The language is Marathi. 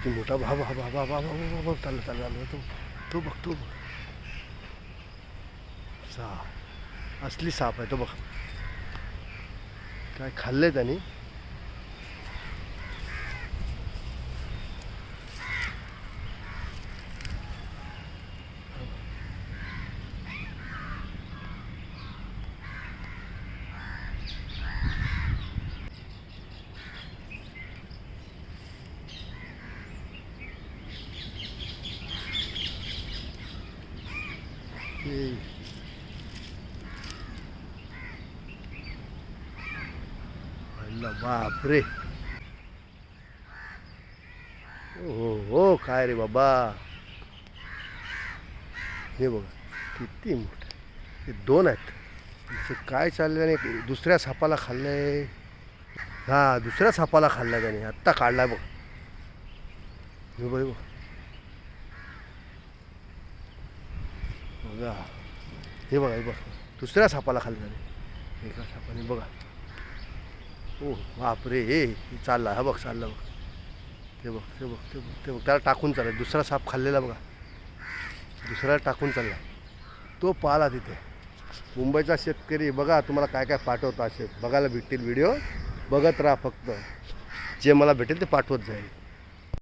किती मोठा भा भा भा भा भा भा भा भा चाललं चाललं तो तो बघ तो बघ असली साप आहे तो बघ. काय खाल्लंय त्याने. बापरे. हो हो काय रे बाबा. हे बघा किती मोठे. हे दोन आहेत. इथे काय चाललं नाही. दुसऱ्या सापाला खाल्लंय. हा दुसऱ्या सापाला खाल्लाय त्याने. आत्ता काढलाय बघ. हे बघ बघा. हे बघा हे बघ दुसऱ्या सापाला खाल्लं त्याने. एका सापाने बघा. ओ बापरे. हे चालला हा बघ चालला बघ. ते बघ ते बघ ते बघ ते बघ त्याला टाकून चालला. दुसरा साप खाल्लेला बघा. दुसऱ्याला टाकून चालला. तो पाला तिथे. मुंबईचा शेतकरी बघा तुम्हाला काय काय पाठवतो असे बघायला भेटतील व्हिडिओ. बघत राहा फक्त. जे मला भेटेल ते पाठवत जाईल.